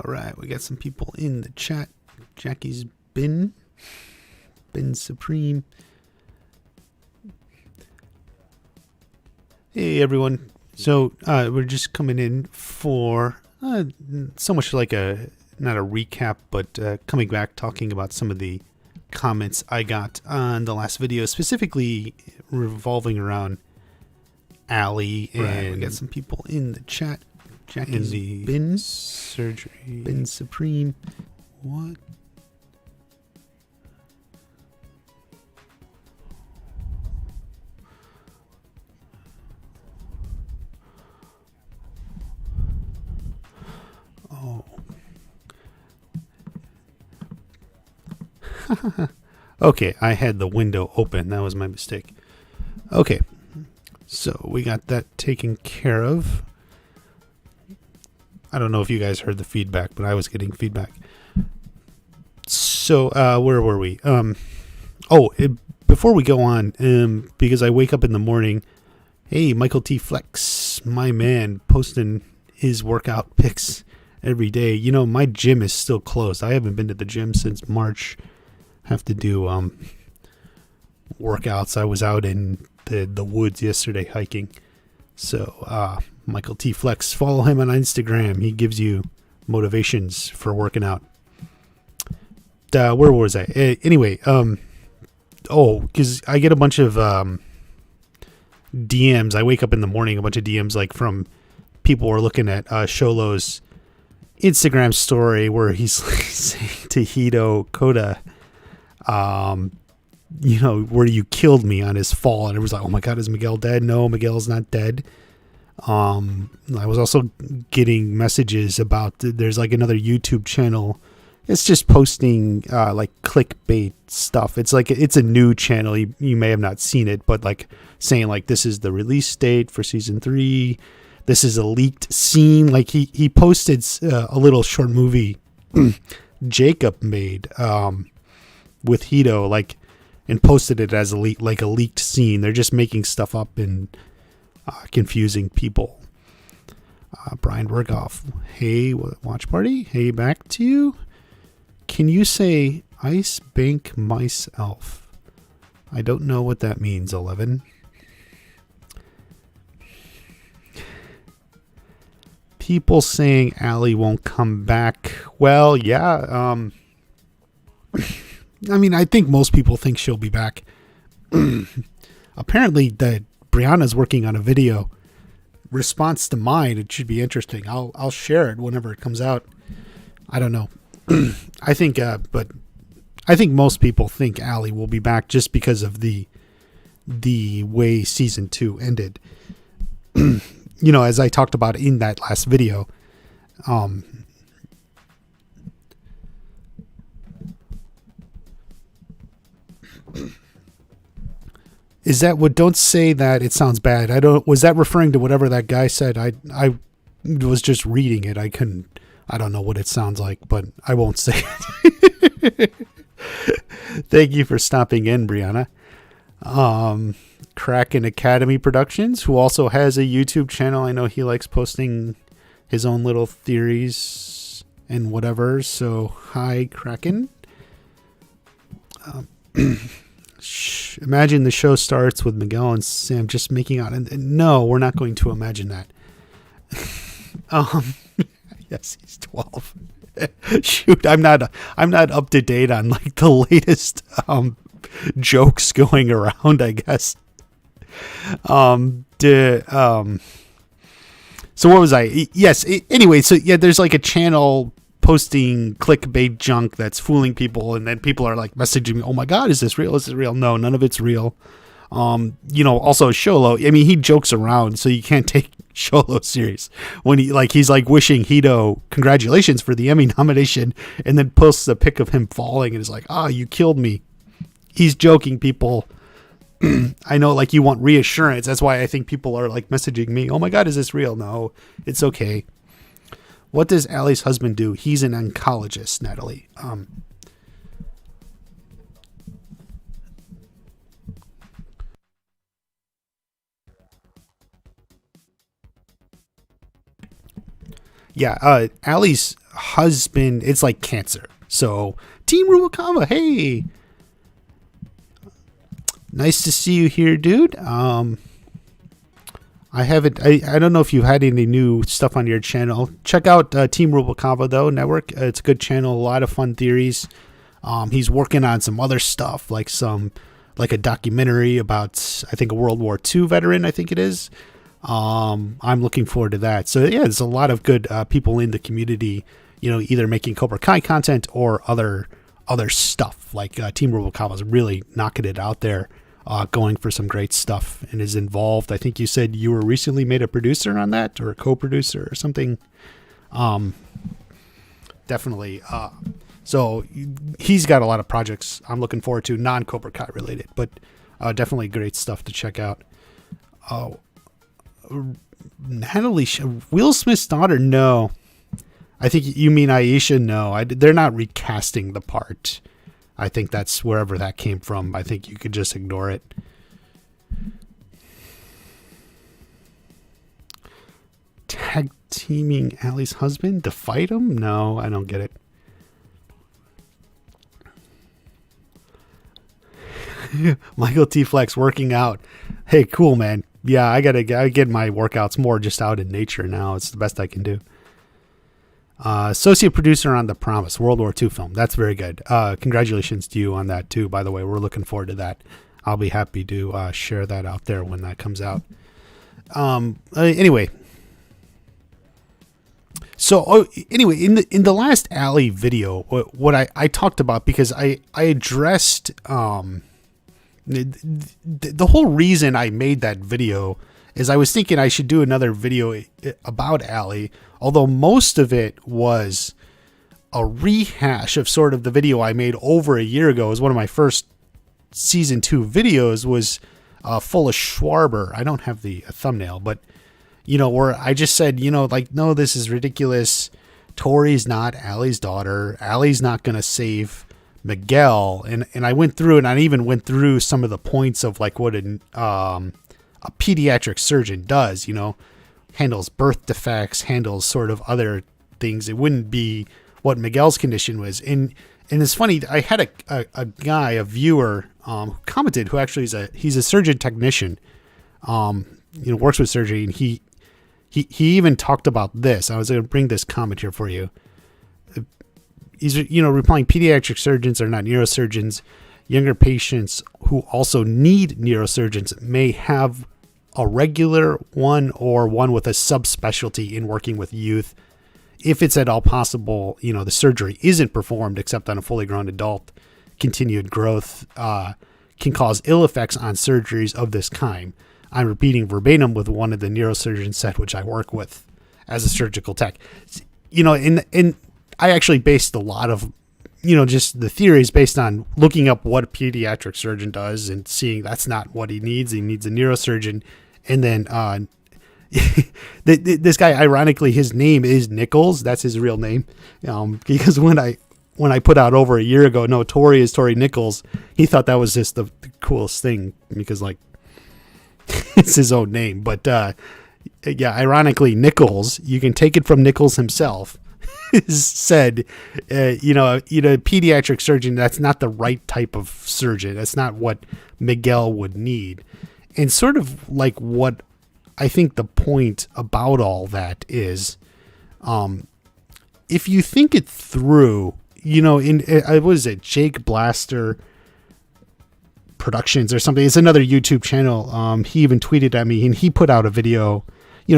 right, we got some people in the chat. Jackie's been Supreme. Hey everyone. So we're just coming in for so much like not a recap, but coming back talking about some of the comments I got on the last video, specifically revolving around Allie, and we got some people in the chat. Jackie's in the bin surgery. Bin Supreme. What? Oh. Okay, I had the window open. That was my mistake. Okay, so we got that taken care of. I don't know if you guys heard the feedback, but I was getting feedback. So, where were we? Before we go on, because I wake up in the morning, hey, Michael T. Flex, my man, posting his workout pics every day. You know, my gym is still closed. I haven't been to the gym since March. Have to do workouts. I was out in the woods yesterday hiking. So, Michael T. Flex, follow him on Instagram. He gives you motivations for working out. Where was I? Anyway, because I get a bunch of DMs. I wake up in the morning, a bunch of DMs like from people who are looking at Sholo's Instagram story where he's like saying to Hito Koda, you know, where you killed me on his fall. And it was like, oh my God, is Miguel dead? No, Miguel's not dead. I was also getting messages about there's like another YouTube channel. It's just posting like clickbait stuff. It's like it's a new channel. You may have not seen it, but like saying like this is the release date for season 3. This is a leaked scene. Like he posted a little short movie Jacob made with Hito, like, and posted it as a leaked scene. They're just making stuff up and confusing people. Brian Berghoff, hey, watch party. Hey, back to you. Can you say Ice Bank Mice Elf? I don't know what that means, 11. People saying Allie won't come back. Well, yeah. I mean, I think most people think she'll be back. Apparently, that Brianna's working on a video response to mine. It should be interesting. I'll share it whenever it comes out. I don't know. I think, but I think most people think Allie will be back just because of the way season 2 ended. You know, as I talked about in that last video, is that what? Don't say that. It sounds bad. Was that referring to whatever that guy said? I was just reading it. I don't know what it sounds like, but I won't say it. Thank you for stopping in, Brianna. Kraken Academy Productions, who also has a YouTube channel. I know he likes posting his own little theories and whatever. So, hi, Kraken. Imagine the show starts with Miguel and Sam just making out. And no, we're not going to imagine that. Yes, he's 12. Shoot, I'm not up to date on like the latest jokes going around, I guess. So what was I? Yes. Anyway, so yeah, there's like a channel posting clickbait junk that's fooling people, and then people are like messaging me, "Oh my God, is this real? Is this real?" No, none of it's real. You know, also Sholo, I mean, he jokes around, so you can't take Sholo serious when he's like wishing Hito congratulations for the Emmy nomination, and then posts a pic of him falling and is like, you killed me. He's joking, people. I know, like, you want reassurance. That's why I think people are like messaging me, "Oh my God, is this real?" No, it's okay. What does Allie's husband do? He's an oncologist, Natalie. Yeah, Allie's husband, it's like cancer. So Team Rubalcava, hey, nice to see you here, dude. I don't know if you've had any new stuff on your channel. Check out Team Rubalcava though network. It's a good channel, a lot of fun theories. He's working on some other stuff, like a documentary about, I think, a World War II veteran, I think it is. I'm looking forward to that. So yeah, there's a lot of good people in the community, either making Cobra Kai content or other stuff. Like Team Rubalcava is really knocking it out there, going for some great stuff, and is involved. I think you said you were recently made a producer on that, or a co-producer or something. Definitely. So he's got a lot of projects I'm looking forward to, non-Cobra Kai related, but definitely great stuff to check out. Natalie, Will Smith's daughter? No. I think you mean Aisha? No, they're not recasting the part. I think that's wherever that came from. I think you could just ignore it. Tag teaming Allie's husband to fight him? No, I don't get it. Michael T. Flex working out. Hey, cool, man. Yeah, I gotta get my workouts more just out in nature now. It's the best I can do. Associate producer on The Promise, World War II film. That's very good. Congratulations to you on that too, by the way. We're looking forward to that. I'll be happy to share that out there when that comes out. Anyway. So anyway, in the last Alley video, what I talked about, because I addressed the whole reason I made that video is I was thinking I should do another video about Allie, although most of it was a rehash of sort of the video I made over a year ago. It was one of my first season 2 videos, was full of Schwarber. I don't have the thumbnail, but where I just said, no, this is ridiculous. Tori's not Allie's daughter. Allie's not going to save Miguel. And I went through, and I even went through some of the points of like what a pediatric surgeon does, handles birth defects, handles sort of other things. It wouldn't be what Miguel's condition was. And it's funny, I had a guy, a viewer, who commented, who actually he's a surgeon technician, works with surgery, and he even talked about this. I was going to bring this comment here for you. He's, replying, pediatric surgeons are not neurosurgeons. Younger patients who also need neurosurgeons may have a regular one or one with a subspecialty in working with youth. If it's at all possible, the surgery isn't performed except on a fully grown adult. Continued growth can cause ill effects on surgeries of this kind. I'm repeating verbatim with one of the neurosurgeons said, which I work with as a surgical tech. And I actually based a lot of, just the theories based on looking up what a pediatric surgeon does and seeing that's not what he needs. He needs a neurosurgeon. And then this guy, ironically, his name is Nichols. That's his real name. Because when I put out over a year ago, no, Tory is Tory Nichols, he thought that was just the coolest thing because, like, it's his own name. But yeah, ironically, Nichols, you can take it from Nichols himself, said, a pediatric surgeon, that's not the right type of surgeon. That's not what Miguel would need. And sort of like what I think the point about all that is, if you think it through, what is it, Jake Blaster Productions or something? It's another YouTube channel. He even tweeted at me, and he put out a video,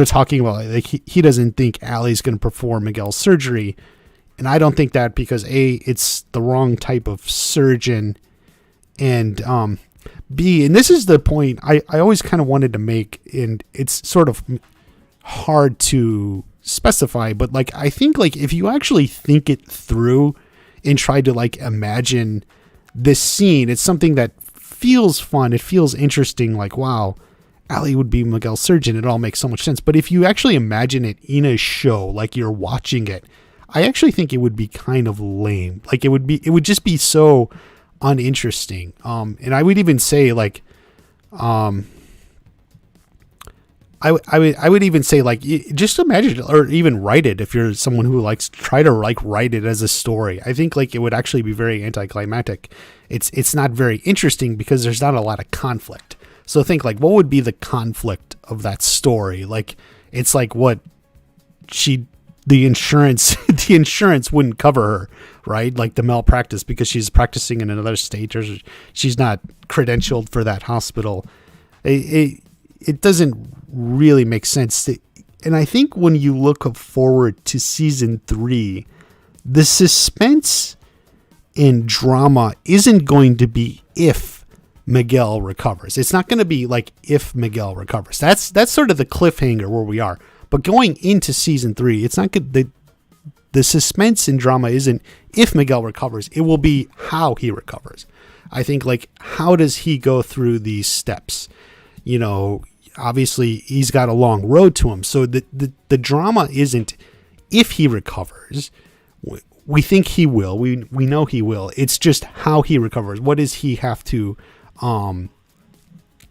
talking about like he doesn't think Allie's going to perform Miguel's surgery, and I don't think that because A, it's the wrong type of surgeon, and B, and this is the point I always kind of wanted to make, and it's sort of hard to specify, but like I think like if you actually think it through and try to like imagine this scene, it's something that feels fun. It feels interesting. Like, wow, Allie would be Miguel's surgeon. It all makes so much sense. But if you actually imagine it in a show, like you're watching it, I actually think it would be kind of lame. Like it would just be so uninteresting. And I would even say like, I would even say, like, just imagine or even write it if you're someone who likes, try to like write it as a story. I think like it would actually be very anticlimactic. It's not very interesting because there's not a lot of conflict. So think like, what would be the conflict of that story? Like, it's like what the insurance wouldn't cover her, right? Like the malpractice because she's practicing in another state or she's not credentialed for that hospital. It doesn't really make sense. And I think when you look forward to season 3, the suspense and drama isn't going to be if Miguel recovers. It's not going to be like if Miguel recovers. That's sort of the cliffhanger where we are. But going into season 3, it's not good. The suspense and drama isn't if Miguel recovers. It will be how he recovers. I think like, how does he go through these steps? You know, obviously he's got a long road to him. So the drama isn't if he recovers. We think he will. We know he will. It's just how he recovers. What does he have to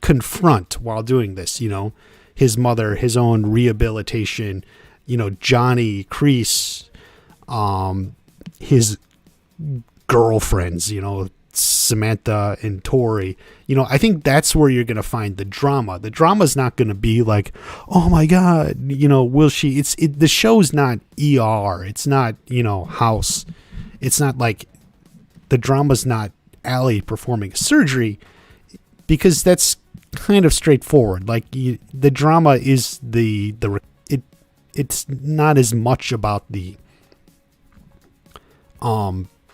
confront while doing this? You know, his mother, his own rehabilitation, you know, Johnny, Kreese, his girlfriends, you know, Samantha and Tory. You know, I think that's where you're going to find the drama. The drama's not going to be like, oh my God, you know, will she, the show's not ER. It's not, you know, House. It's not like the drama's not Allie performing surgery because that's kind of straightforward. Like the drama is it's not as much about the,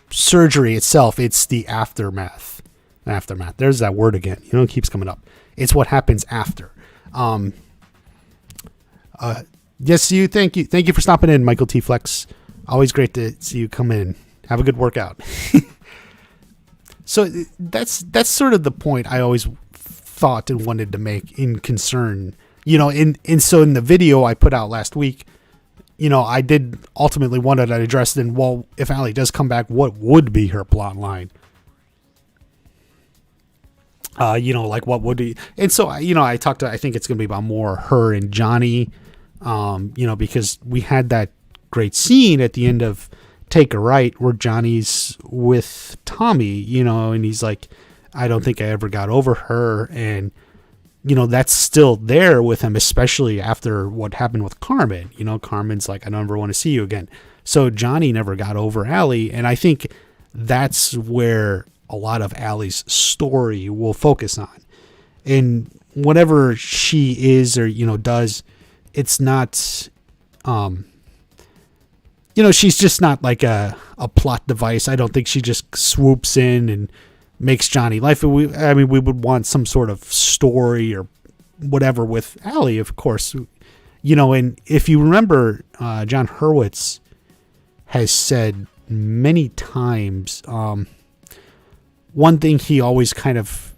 surgery itself. It's the aftermath. There's that word again. You know, it keeps coming up. It's what happens after. Yes, you. Thank you for stopping in, Michael T. Flex. Always great to see you come in. Have a good workout. So that's sort of the point I always thought and wanted to make in concern. You know, and so in the video I put out last week, you know, I did ultimately want to address then, well, if Allie does come back, what would be her plot line? You know, like what would be, and so, you know, I think it's going to be about more her and Johnny, you know, because we had that great scene at the end of Take a Right where Johnny's with Tommy, you know, and he's like, I don't think I ever got over her. And, you know, that's still there with him, especially after what happened with Carmen. You know, Carmen's like, I don't ever want to see you again. So Johnny never got over Allie. And I think that's where a lot of Allie's story will focus on. And whatever she is or, you know, does, it's not, you know, she's just not like a plot device. I don't think she just swoops in and makes Johnny life. We would want some sort of story or whatever with Allie, of course, you know, and if you remember, John Hurwitz has said many times, one thing he always kind of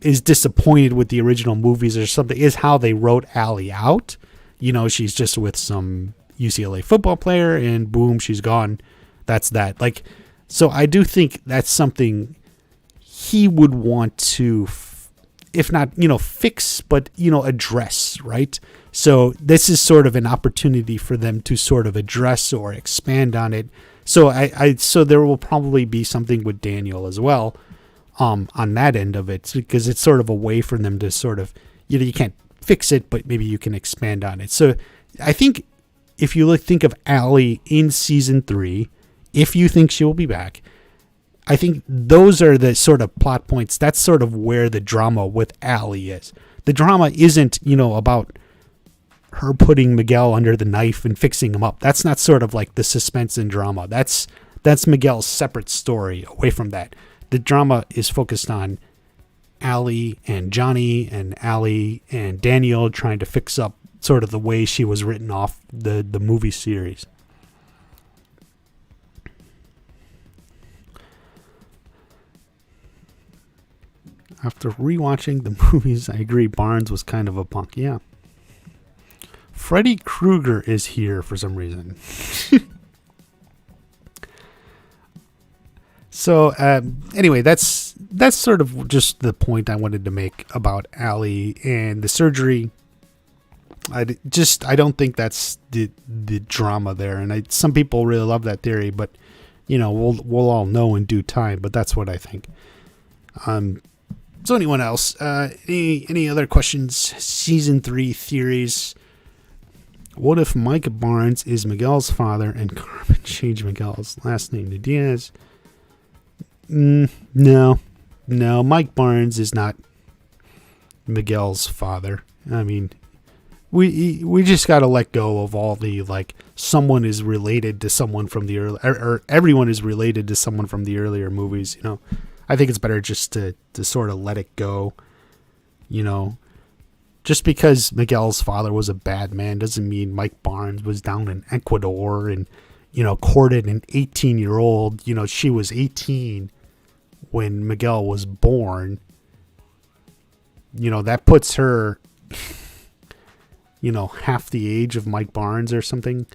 is disappointed with the original movies or something is how they wrote Allie out. You know, she's just with some UCLA football player and boom, she's gone. That's that. Like, so I do think that's something he would want to, if not, you know, fix, but, you know, address, right? So this is sort of an opportunity for them to sort of address or expand on it. So so there will probably be something with Daniel as well, on that end of it, because it's sort of a way for them to sort of, you know, you can't fix it, but maybe you can expand on it. So I think if you think of Allie in season 3, if you think she will be back, I think those are the sort of plot points. That's sort of where the drama with Allie is. The drama isn't, you know, about her putting Miguel under the knife and fixing him up. That's not sort of like the suspense and drama. That's Miguel's separate story away from that. The drama is focused on Allie and Johnny and Allie and Daniel trying to fix up sort of the way she was written off the movie series. After rewatching the movies, I agree Barnes was kind of a punk. Yeah. Freddy Krueger is here for some reason. So anyway, that's sort of just the point I wanted to make about Allie and the surgery. I don't think that's the drama there. And some people really love that theory, but we'll all know in due time. But that's what I think. So anyone else? Any other questions? Season 3 theories. What if Mike Barnes is Miguel's father and Carmen changed Miguel's last name to Diaz? No. Mike Barnes is not Miguel's father. I mean, we just got to let go of all the someone is related to someone from the early, or everyone is related to someone from the earlier movies. I think it's better just to sort of let it go. Just because Miguel's father was a bad man doesn't mean Mike Barnes was down in Ecuador and, courted an 18-year-old. She was 18 when Miguel was born. That puts her, half the age of Mike Barnes or something.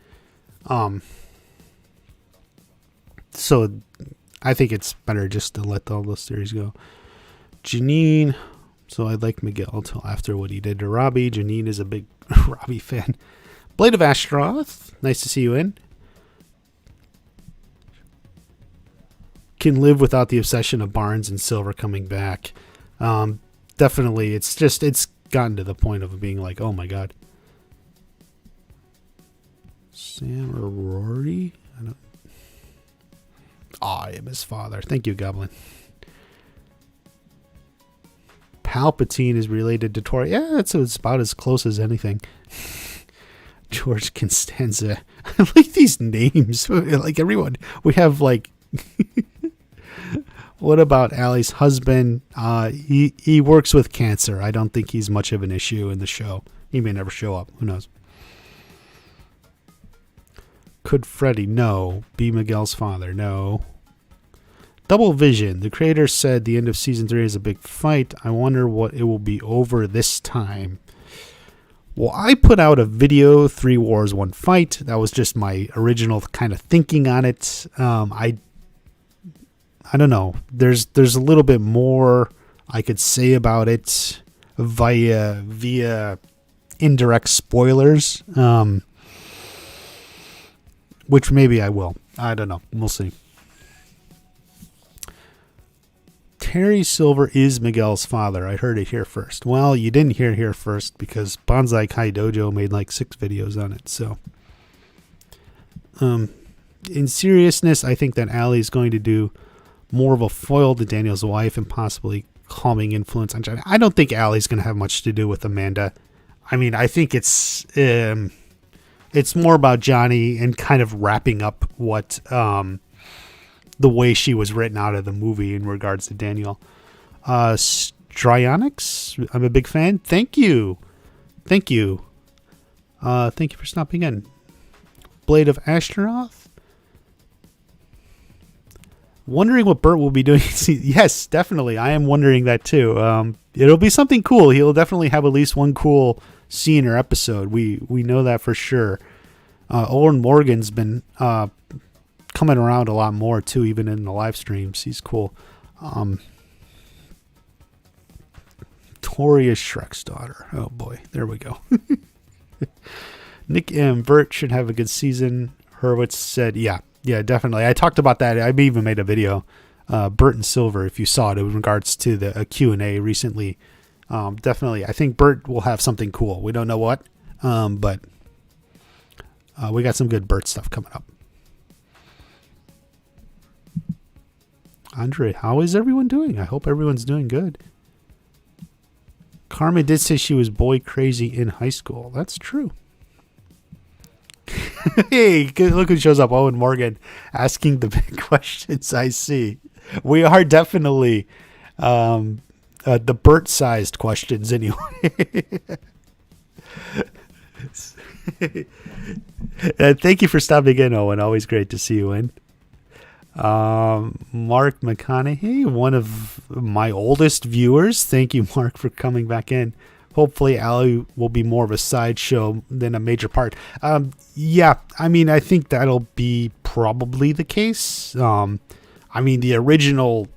So I think it's better just to let all those theories go. Janine. So I like Miguel till after what he did to Robbie. Janine is a big Robbie fan. Blade of Ashtaroth. Nice to see you in. Can live without the obsession of Barnes and Silver coming back. Definitely. It's gotten to the point of being like, oh my God. Sam or Rory? I am his father. Thank you, Goblin. Palpatine is related to Tory. Yeah, it's about as close as anything. George Constanza. I like these names. Like everyone. We have what about Allie's husband? He works with cancer. I don't think he's much of an issue in the show. He may never show up. Who knows? Could Freddy? No. Be Miguel's father? No. Double Vision. The creator said the end of season 3 is a big fight. I wonder what it will be over this time. Well, I put out a video, 3 Wars, 1 Fight. That was just my original kind of thinking on it. I don't know. There's a little bit more I could say about it via indirect spoilers, which maybe I will. I don't know. We'll see. Terry Silver is Miguel's father. I heard it here first. Well, you didn't hear it here first because Bonsai Kai Dojo made 6 videos on it. So, in seriousness, I think that Allie's going to do more of a foil to Daniel's wife and possibly calming influence on Johnny. I don't think Allie's going to have much to do with Amanda. I mean, I think it's more about Johnny and kind of wrapping up what the way she was written out of the movie in regards to Daniel. Stryonics, I'm a big fan. Thank you. Thank you for stopping in. Blade of Ashtaroth. Wondering what Bert will be doing. Yes, definitely. I am wondering that too. It'll be something cool. He'll definitely have at least one cool scene or episode. We know that for sure. Owen Morgan's been coming around a lot more too, even in the live streams. He's cool. Tori is Shrek's daughter. Oh boy, there we go. Nick and Bert should have a good season. Hurwitz said, yeah, definitely. I talked about that. I even made a video, Bert and Silver, if you saw it, in regards to the Q&A recently. Definitely. I think Bert will have something cool. We don't know what, but we got some good Bert stuff coming up. Andre, how is everyone doing? I hope everyone's doing good. Carmen did say she was boy crazy in high school. That's true. Hey, look who shows up. Owen Morgan asking the big questions. I see. We are definitely the Bert-sized questions anyway. Thank you for stopping in, Owen. Always great to see you in. Mark McConaughey, one of my oldest viewers. Thank you, Mark, for coming back in. Hopefully Allie will be more of a sideshow than a major part. Yeah, I mean, I think that'll be probably the case. I mean, the original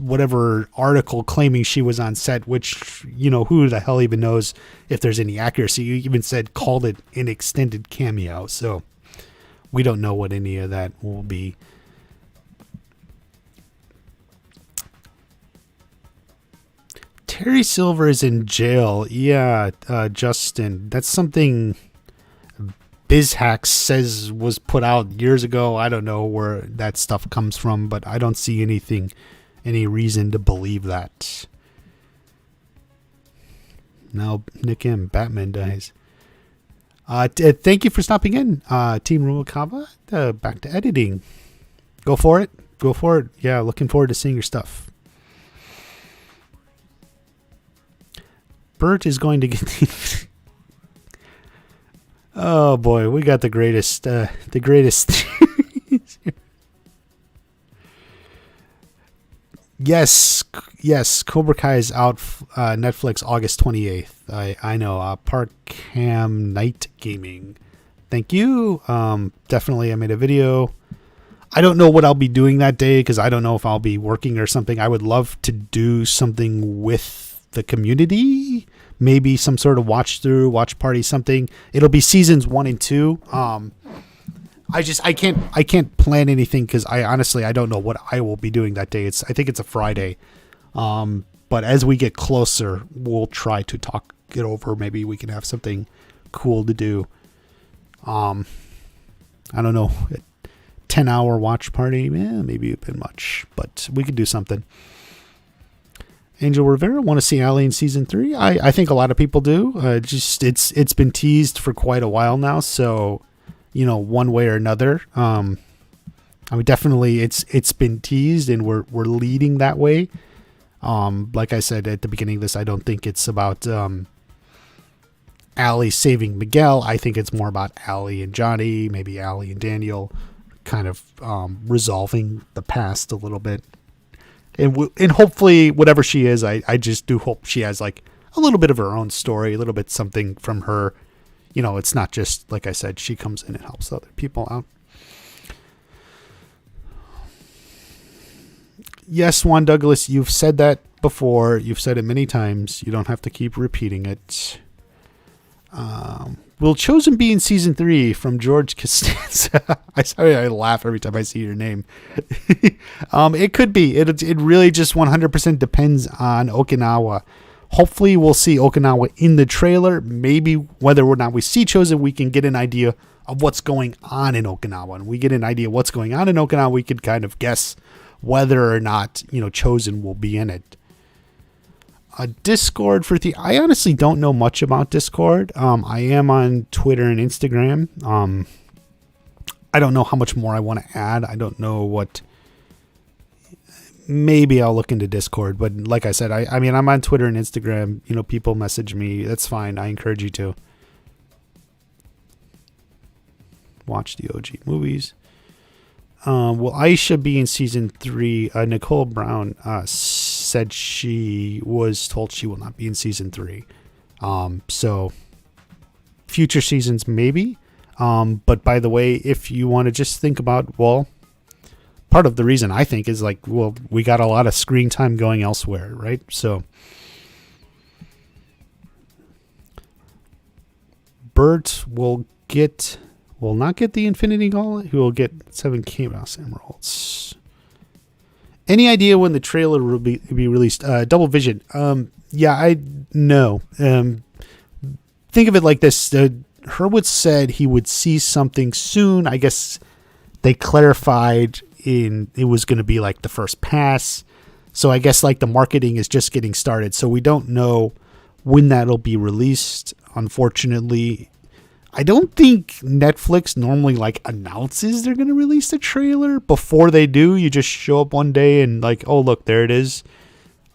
whatever article claiming she was on set, which, who the hell even knows if there's any accuracy. You even called it an extended cameo. So we don't know what any of that will be. Terry Silver is in jail. Yeah, Justin, that's something BizHack says was put out years ago. I don't know where that stuff comes from, but I don't see any reason to believe that. Now, Nick M. Batman dies. Thank you for stopping in, Team Rumakava. Back to editing. Go for it. Yeah, looking forward to seeing your stuff. Bert is going to get... Oh boy, we got the greatest. Yes, Cobra Kai is out. Netflix August 28th. I know. Parkham Night Gaming. Thank you. Definitely, I made a video. I don't know what I'll be doing that day because I don't know if I'll be working or something. I would love to do something with the community. Maybe some sort of watch party, something. It'll be seasons 1 and 2. I can't plan anything because I don't know what I will be doing that day. I think it's a Friday. But as we get closer, we'll try to talk it over. Maybe we can have something cool to do. I don't know. 10-hour watch party, maybe a bit much, but we could do something. Angel Rivera, want to see Allie in season 3? I think a lot of people do. It's been teased for quite a while now, so one way or another. Definitely it's been teased, and we're leading that way. Like I said at the beginning of this, I don't think it's about Allie saving Miguel. I think it's more about Allie and Johnny, maybe Allie and Daniel, kind of resolving the past a little bit. And hopefully, whatever she is, I just do hope she has like a little bit of her own story, a little bit something from her. It's not just, like I said, she comes in and helps other people out. Yes, Juan Douglas, you've said that before. You've said it many times. You don't have to keep repeating it. Will Chosen be in season 3 from George Costanza? I laugh every time I see your name. It could be. It really just 100% depends on Okinawa. Hopefully we'll see Okinawa in the trailer. Maybe whether or not we see Chosen, we can get an idea of what's going on in Okinawa. And we get an idea of what's going on in Okinawa, we could kind of guess whether or not, Chosen will be in it. Discord for I honestly don't know much about Discord. I am on Twitter and Instagram. I don't know how much more I want to add. I don't know what. Maybe I'll look into Discord, but like I said, I'm on Twitter and Instagram. People message me. That's fine. I encourage you to watch the OG movies. Will Aisha be in season 3? Nicole Brown said she was told she will not be in season 3. So future seasons maybe. But by the way, if you want to just think about, part of the reason I think is we got a lot of screen time going elsewhere, right? So Bert will not get the Infinity Gauntlet. He will get 7 Chaos Emeralds. Any idea when the trailer will be released? Double Vision. I know. Think of it like this. Hurwitz said he would see something soon. I guess they clarified it was going to be like the first pass. So I guess the marketing is just getting started. So we don't know when that'll be released. Unfortunately, I don't think Netflix normally announces they're going to release the trailer. Before they do, you just show up one day and oh, look, there it is.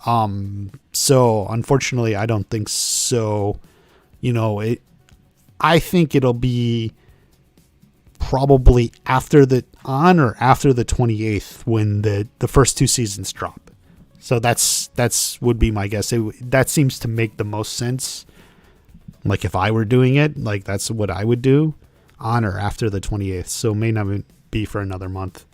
So unfortunately, I don't think so. I think it'll be probably after the 28th when the first 2 seasons drop. So that's would be my guess. That seems to make the most sense. If I were doing it, that's what I would do, on or after the 28th. So may not be for another month.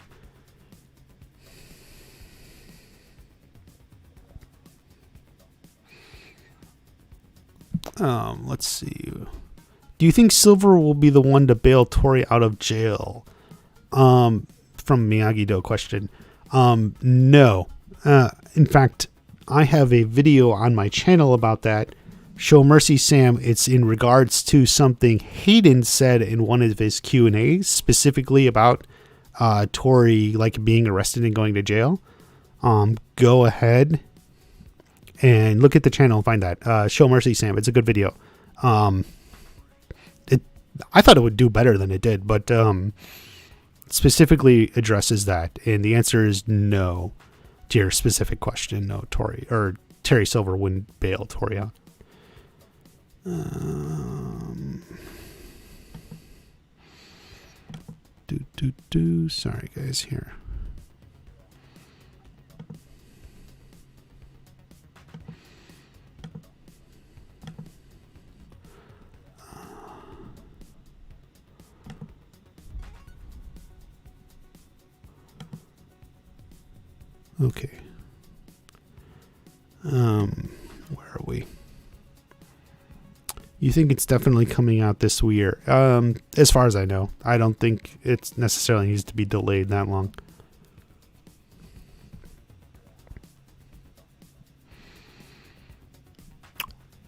Let's see. Do you think Silver will be the one to bail Tory out of jail? From Miyagi-Do question. No. In fact, I have a video on my channel about that. Show Mercy Sam. It's in regards to something Hayden said in one of his Q&As, specifically about Tory like being arrested and going to jail. Go ahead and look at the channel and find that. Show Mercy Sam. It's a good video. I thought it would do better than it did, but specifically addresses that, and the answer is no to your specific question. No, Terry Silver wouldn't bail Tory out. Sorry guys, here. Okay. Where are we? You think it's definitely coming out this year? As far as I know, I don't think it necessarily needs to be delayed that long.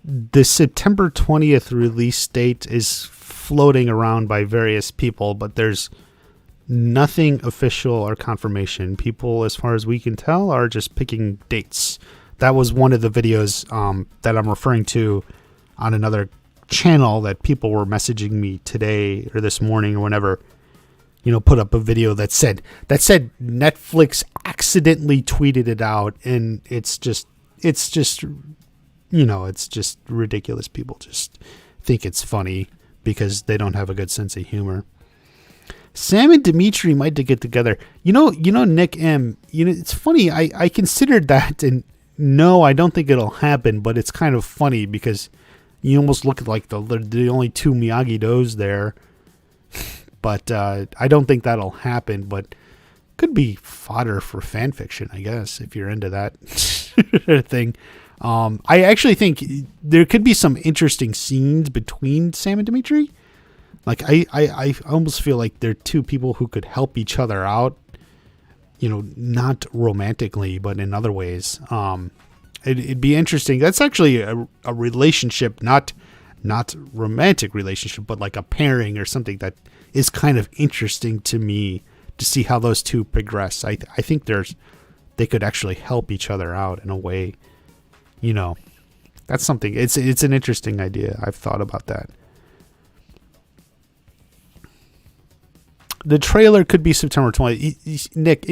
The September 20th release date is floating around by various people, but there's nothing official or confirmation. People, as far as we can tell, are just picking dates. That was one of the videos that I'm referring to on another channel that people were messaging me today or this morning or whenever, put up a video that said Netflix accidentally tweeted it out, and it's just ridiculous. People just think it's funny because they don't have a good sense of humor. Sam and Dimitri might get together. Nick M. It's funny. I considered that, and no, I don't think it'll happen. But it's kind of funny because you almost look at like the only two Miyagi-Dos there. But I don't think that'll happen. But could be fodder for fan fiction, I guess, if you're into that thing. I actually think there could be some interesting scenes between Sam and Dimitri. Like, I almost feel like they're two people who could help each other out, not romantically, but in other ways. It'd be interesting. That's actually a relationship, not romantic relationship, but like a pairing or something that is kind of interesting to me to see how those two progress. I think they could actually help each other out in a way, that's something. It's an interesting idea. I've thought about that. The trailer could be September 20th. Nick,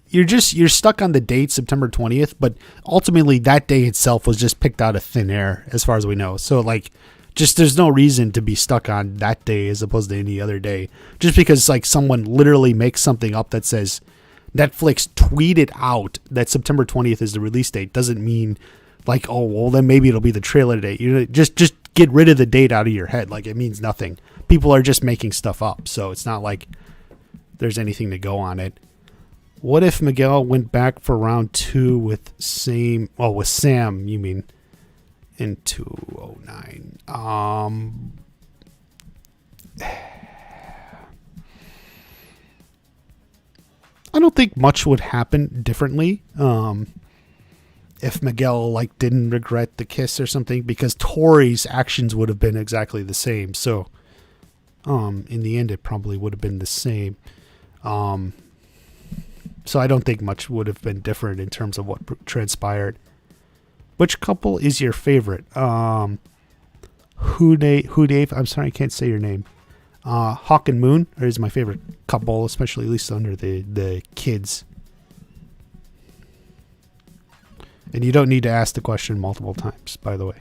you're stuck on the date September 20th, but ultimately that day itself was just picked out of thin air as far as we know. So there's no reason to be stuck on that day as opposed to any other day. Just because someone literally makes something up that says Netflix tweeted out that September 20th is the release date doesn't mean then maybe it'll be the trailer date. Just get rid of the date out of your head. It means nothing. People are just making stuff up, so it's not like there's anything to go on it. What if Miguel went back for round 2 with Sam, you mean, in 209? I don't think much would happen differently. If Miguel didn't regret the kiss or something, because Tory's actions would have been exactly the same. So, in the end, it probably would have been the same. So I don't think much would have been different in terms of what transpired. Which couple is your favorite? Who Dave? I'm sorry, I can't say your name. Hawk and Moon is my favorite couple, especially at least under the kids. And you don't need to ask the question multiple times, by the way.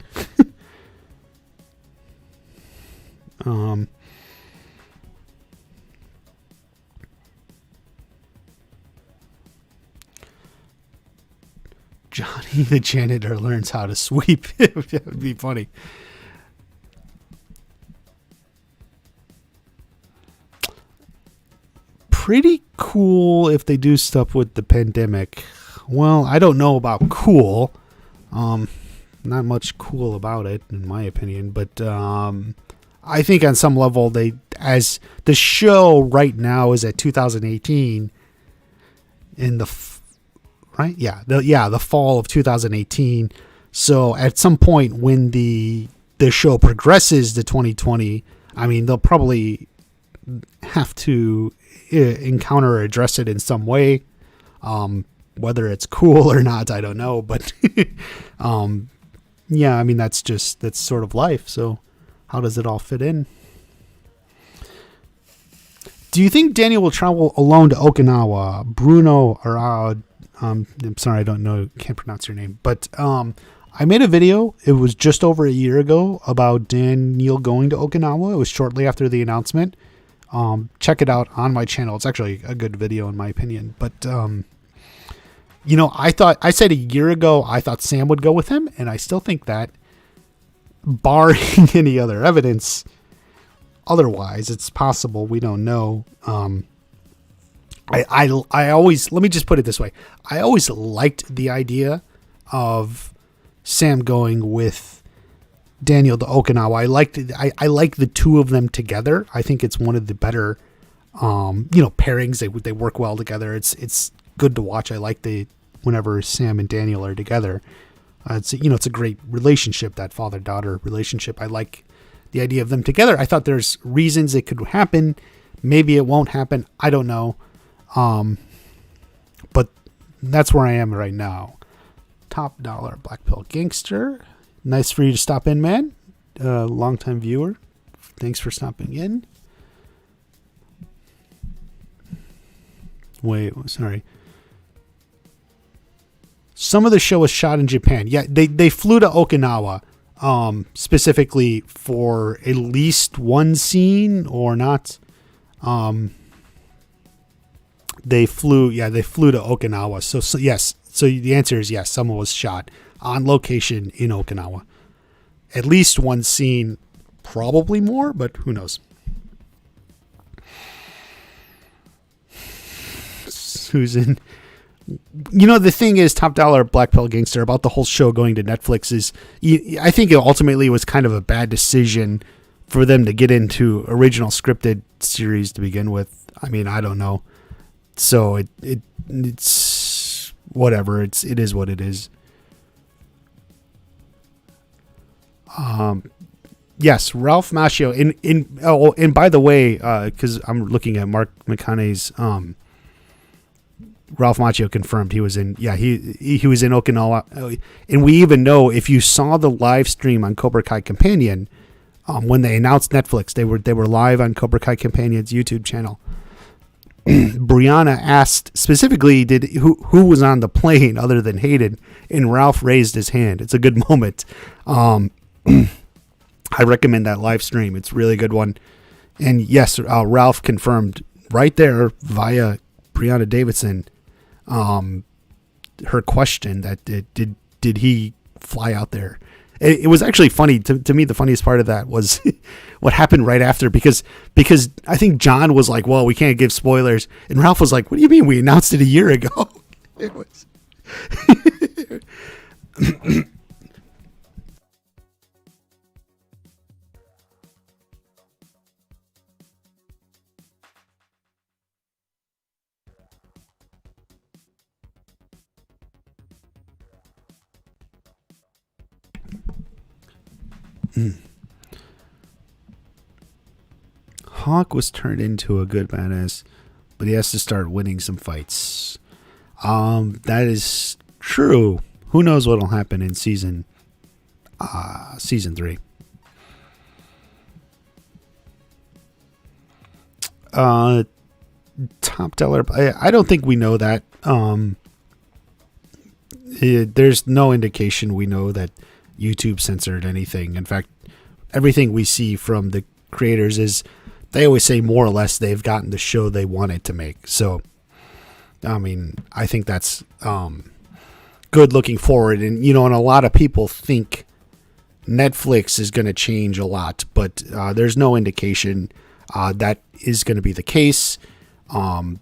Johnny the janitor learns how to sweep. That would be funny. Pretty cool if they do stuff with the pandemic. Well, I don't know about cool. not much cool about it, in my opinion. But I think on some level, as the show right now is at 2018, in the fall of 2018. So at some point when the show progresses to 2020, I mean, they'll probably have to encounter or address it in some way. Whether it's cool or not, I don't know. But yeah, I mean, that's sort of life. So how does it all fit in? Do you think Daniel will travel alone to Okinawa? Bruno Arad, I'm sorry, I don't know, can't pronounce your name. But I made a video, it was just over a year ago, about Daniel going to Okinawa. It was shortly after the announcement. Check it out on my channel. It's actually a good video in my opinion. But, I said a year ago, I thought Sam would go with him. And I still think that, barring any other evidence, otherwise, it's possible. We don't know. I always, let me just put it this way. I always liked the idea of Sam going with Daniel to Okinawa. I like the two of them together. I think it's one of the better, pairings. They work well together. It's good to watch. I like whenever Sam and Daniel are together. It's a great relationship, that father-daughter relationship. I like the idea of them together. I thought there's reasons it could happen. Maybe it won't happen. I don't know. But that's where I am right now. Top dollar Black Pill Gangster. Nice for you to stop in, man. Longtime viewer. Thanks for stopping in. Wait, sorry. Some of the show was shot in Japan. Yeah, they flew to Okinawa specifically for at least one scene or not. They flew to Okinawa. So yes. So the answer is yes. Someone was shot on location in Okinawa. At least one scene, probably more, but who knows? Susan. The thing is, Top Dollar Black Pill Gangster, about the whole show going to Netflix is, I think it ultimately was kind of a bad decision for them to get into original scripted series to begin with. I mean, I don't know. So it's whatever. It is what it is. Yes, Ralph Macchio and by the way, because I'm looking at Mark McConaughey's, Ralph Macchio confirmed he was in. Yeah, he was in Okinawa, and we even know, if you saw the live stream on Cobra Kai Companion, when they announced Netflix, they were live on Cobra Kai Companion's YouTube channel. Brianna asked specifically, who was on the plane other than Hayden, and Ralph raised his hand. It's a good moment. I recommend that live stream. It's a really good one. And yes, Ralph confirmed right there via Brianna Davidson, her question that did he fly out there? It was actually funny to me. The funniest part of that was what happened right after, because I think John was like, well, we can't give spoilers. And Ralph was like, what do you mean? We announced it a year ago. It was. Hawk was turned into a good badass, but he has to start winning some fights. That is true. Who knows what'll happen in season 3. Top dollar. I don't think we know that. There's no indication we know that YouTube censored anything. In fact, everything we see from the creators is, they always say more or less they've gotten the show they wanted to make. So, I mean, I think that's good looking forward. And, and a lot of people think Netflix is going to change a lot, but there's no indication that is going to be the case. John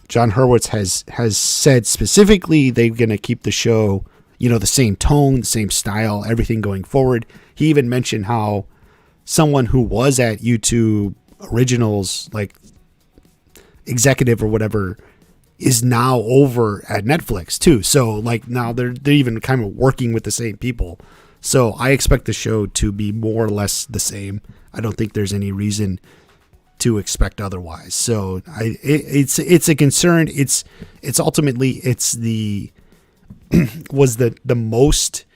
Hurwitz has said specifically they're going to keep the show the same tone, the same style, everything going forward. He even mentioned how someone who was at YouTube Originals, like executive or whatever, is now over at Netflix too. So like now they're even kind of working with the same people. So I expect the show to be more or less the same. I don't think there's any reason to expect otherwise. So it's a concern. It's ultimately the was the most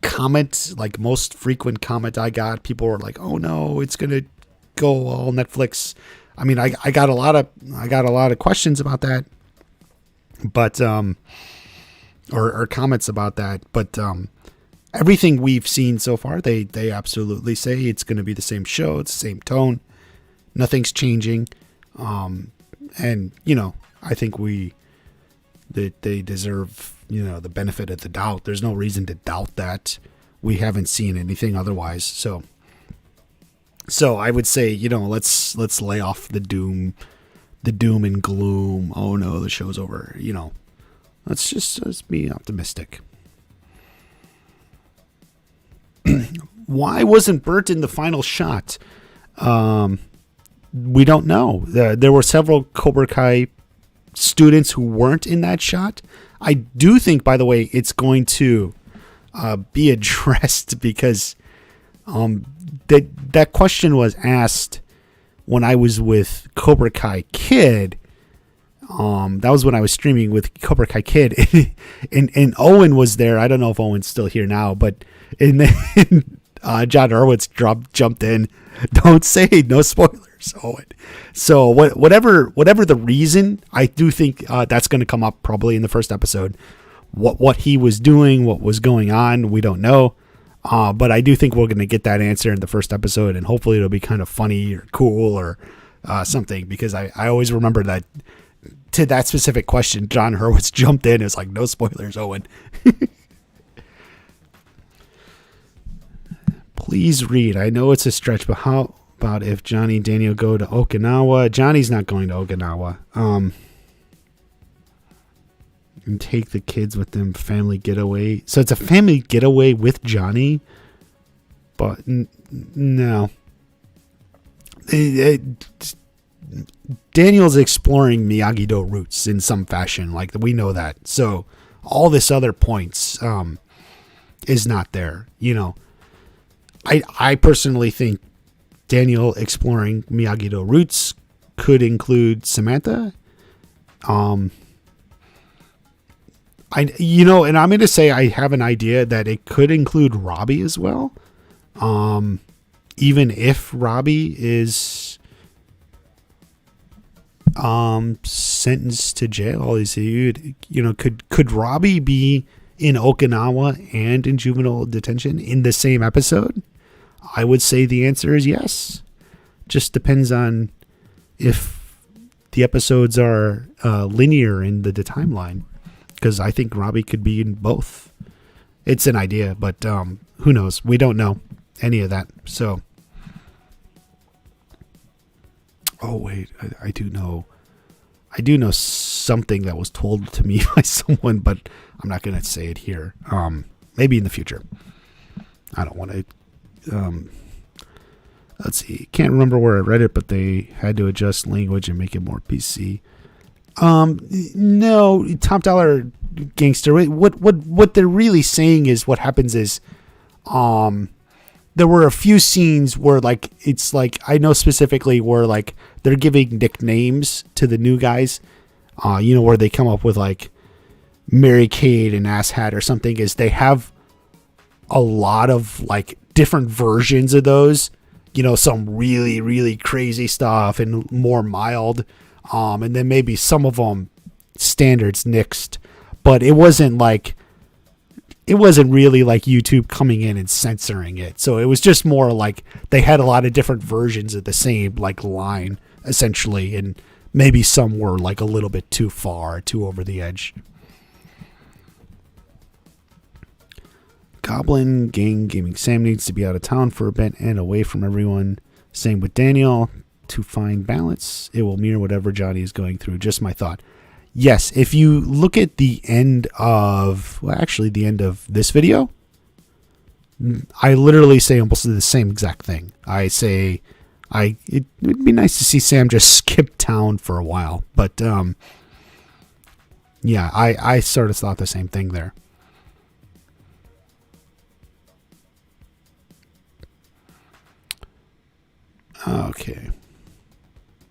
comment, like most frequent comment I got. People were like, "Oh no, it's gonna go all Netflix." I mean, I got a lot of questions about that, but or comments about that, but everything we've seen so far, they absolutely say it's going to be the same show, it's the same tone, nothing's changing, and I think that they deserve the benefit of the doubt. There's no reason to doubt that. We haven't seen anything otherwise, so I would say let's lay off the doom and gloom. Oh no, the show's over. Let's be optimistic. Why wasn't Bert in the final shot? We don't know. There were several Cobra Kai students who weren't in that shot. I do think, by the way, it's going to be addressed because that question was asked when I was with Cobra Kai Kid. That was when I was streaming with Cobra Kai Kid, and Owen was there. I don't know if Owen's still here now, but and then John Hurwitz jumped in. Don't say no spoilers, Owen. So whatever the reason, I do think that's going to come up probably in the first episode. What he was doing, what was going on, we don't know. But I do think we're going to get that answer in the first episode, and hopefully it'll be kind of funny or cool or something, because I always remember that to that specific question, John Hurwitz jumped in. It's like, no spoilers, Owen. Please read. I know it's a stretch, but how about if Johnny and Daniel go to Okinawa? Johnny's not going to Okinawa. And take the kids with them, family getaway. So it's a family getaway with Johnny, but no. Daniel's exploring Miyagi-Do roots in some fashion, like we know that. So all this other points is not there. I personally think Daniel exploring Miyagi-Do roots could include Samantha. And I'm going to say I have an idea that it could include Robbie as well. Even if Robbie is sentenced to jail, could Robbie be in Okinawa and in juvenile detention in the same episode? I would say the answer is yes. Just depends on if the episodes are linear in the timeline. Because I think Robbie could be in both. It's an idea, but who knows? We don't know any of that. So, oh wait, I do know. I do know something that was told to me by someone, but I'm not going to say it here. Maybe in the future. I don't want to. Let's see. Can't remember where I read it, but they had to adjust language and make it more PC. No, Top Dollar Gangster. What they're really saying is what happens is, there were a few scenes where it's I know specifically where they're giving nicknames to the new guys, where they come up with Mary Kate and Ass Hat or something, is they have a lot of different versions of those, some really, really crazy stuff and more mild. And then maybe some of them standards nixed, but it wasn't really YouTube coming in and censoring it. So it was just more they had a lot of different versions of the same line essentially. And maybe some were a little bit too far, too over the edge. Goblin Gang Gaming Sam needs to be out of town for a bit and away from everyone. Same with Daniel. To find balance, it will mirror whatever Johnny is going through. Just my thought. yes, if you look at the end of, well, actually the end of this video, I literally say almost the same exact thing. I say, it would be nice to see Sam just skip town for a while, but yeah, I sort of thought the same thing there. Okay,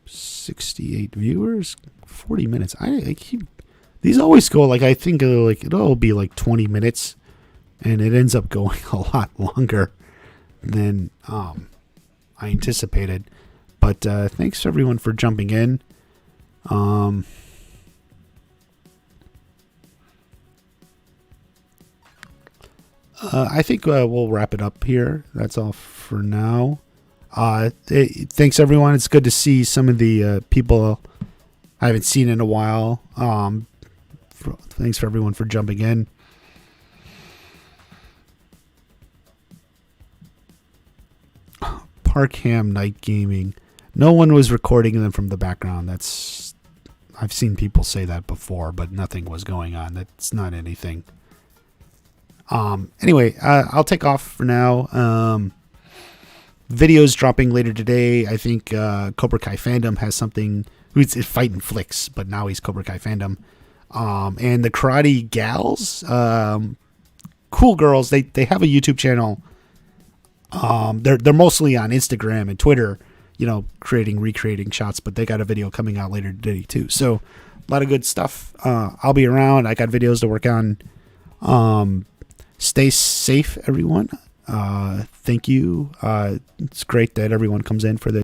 68 viewers, 40 minutes. I keep these always go like, I think like it'll be like 20 minutes, and it ends up going a lot longer than I anticipated. But thanks everyone for jumping in. I think we'll wrap it up here. That's all for now. Thanks everyone. It's good to see some of the people I haven't seen in a while. Thanks for everyone for jumping in. Parkham Night Gaming. No one was recording them from the background. I've seen people say that before, but nothing was going on. That's not anything. Anyway, I'll take off for now. Videos dropping later today. I think Cobra Kai Fandom has something. It's Fighting Flicks, but now he's Cobra Kai Fandom. And the Karate Gals, cool girls. They have a YouTube channel. They're mostly on Instagram and Twitter, recreating shots, but they got a video coming out later today too. So a lot of good stuff. I'll be around. I got videos to work on. Stay safe, everyone. Thank you. It's great that everyone comes in for this.